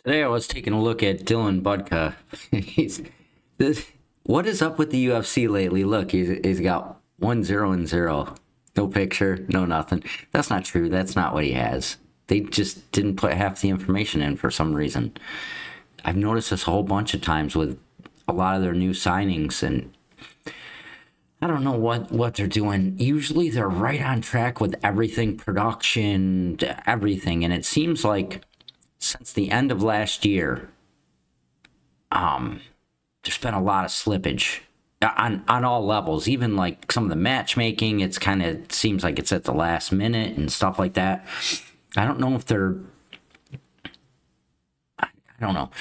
Today I was taking a look at Dylan Budka. he's this, what is up with the UFC lately? Look, he's got 1-0-0. No picture, no nothing. That's not true. That's not what he has. They just didn't put half the information in for some reason. I've noticed this a whole bunch of times with a lot of their new signings, and I don't know what they're doing. Usually they're right on track with everything, production, everything, and it seems like since the end of last year, there's been a lot of slippage on all levels. Even like some of the matchmaking, it's kind of seems like it's at the last minute and stuff like that. I don't know if they're. I don't know.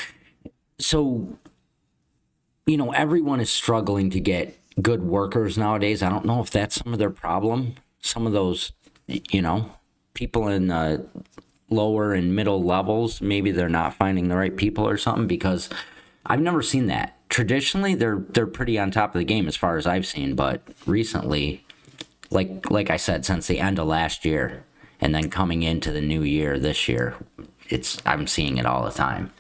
So everyone is struggling to get good workers nowadays. I don't know if that's some of their problem. Some of those, people in lower and middle levels, maybe they're not finding the right people or something, because I've never seen that. Traditionally, they're pretty on top of the game as far as I've seen, but recently, like I said, since the end of last year and then coming into the new year this year, I'm seeing it all the time.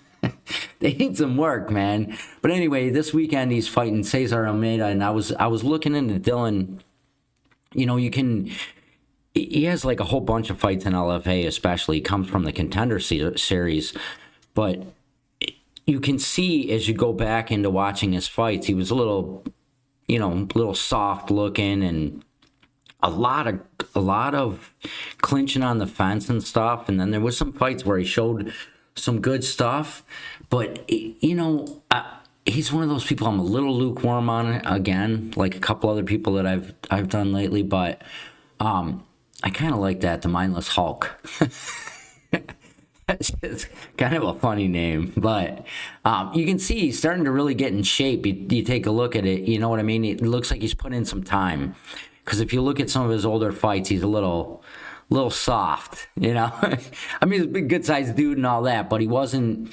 They need some work, man. But anyway, this weekend he's fighting Cesar Almeida, and I was looking into Dylan. You can. He has like a whole bunch of fights in LFA, especially. He comes from the Contender Series, but you can see as you go back into watching his fights, he was a little soft looking, and a lot of clinching on the fence and stuff. And then there was some fights where he showed some good stuff, but he's one of those people I'm a little lukewarm on it again, like a couple other people that I've done lately, but I kind of like that, the Mindless Hulk. That's just kind of a funny name, but you can see he's starting to really get in shape. You take a look at it, you know what I mean? It looks like he's put in some time. Because if you look at some of his older fights, he's a little soft, I mean, he's a big, good-sized dude and all that, but he wasn't.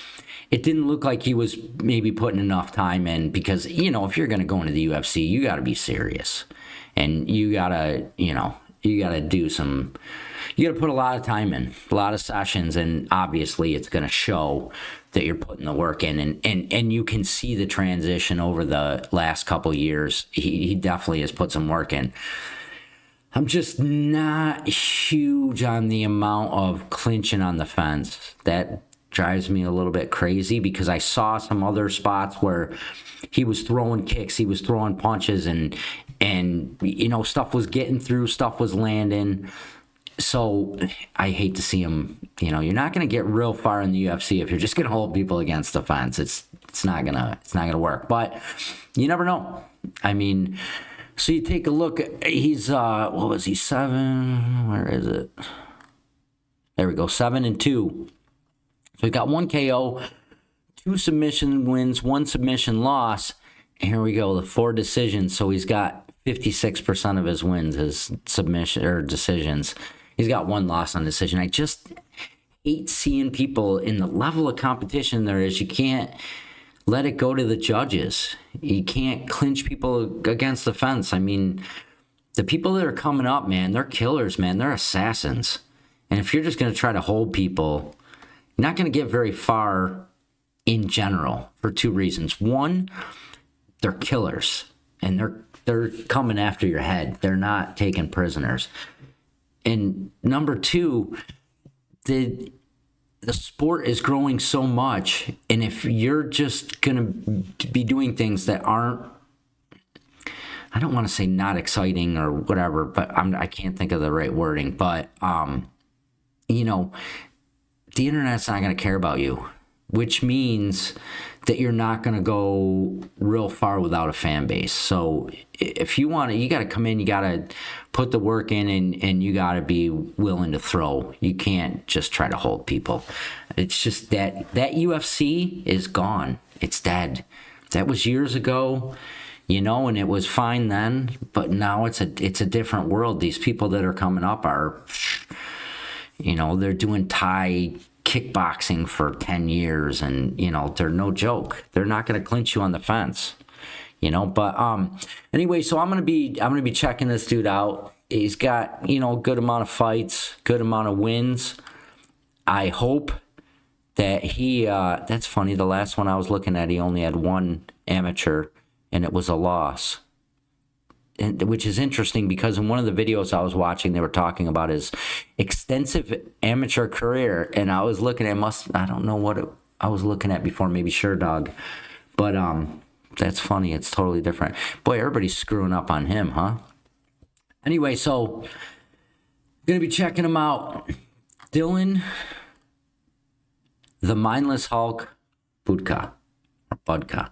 It didn't look like he was maybe putting enough time in, because if you're going to go into the UFC, you got to be serious, and you gotta do some. You got to put a lot of time in, a lot of sessions, and obviously it's going to show that you're putting the work in, and you can see the transition over the last couple years. He definitely has put some work in. I'm just not huge on the amount of clinching on the fence. That drives me a little bit crazy, because I saw some other spots where he was throwing kicks, he was throwing punches, and stuff was getting through, stuff was landing. So I hate to see him. You're not going to get real far in the UFC if you're just going to hold people against the fence. It's not gonna work. But you never know. I mean, so you take a look. He's what was he, 7? Where is it? There we go, 7-2. So he got 1 KO, 2 submission wins, 1 submission loss. And here we go, the 4 decisions. So he's got 56% of his wins as submission or decisions. He's got 1 loss on decision. I just hate seeing people in the level of competition there is. You can't let it go to the judges. You can't clinch people against the fence. I mean, the people that are coming up, man, they're killers, man. They're assassins. And if you're just going to try to hold people, you're not going to get very far in general, for 2 reasons. One, they're killers, and they're coming after your head. They're not taking prisoners. And number 2, the sport is growing so much, and if you're just going to be doing things that aren't, I don't want to say not exciting or whatever, but I can't think of the right wording, but the internet's not going to care about you, which means that you're not going to go real far without a fan base. So if you want to, you got to come in, you got to put the work in, and you got to be willing to throw. You can't just try to hold people. It's just that UFC is gone. It's dead. That was years ago, and it was fine then, but now it's a different world. These people that are coming up are, they're doing Thai kickboxing for 10 years, and they're no joke. They're not going to clinch you on the fence, but anyway, so I'm going to be checking this dude out. He's got a good amount of fights, good amount of wins. I hope that he, that's funny. The last one I was looking at, he only had one amateur, and it was a loss. And, which is interesting because in one of the videos I was watching, they were talking about his extensive amateur career, and I was looking at I don't know what I was looking at before, maybe Sherdog, but that's funny. It's totally different. Boy, everybody's screwing up on him, huh? Anyway, so gonna be checking him out. Dylan, the Mindless Hulk, Budka, or Budka.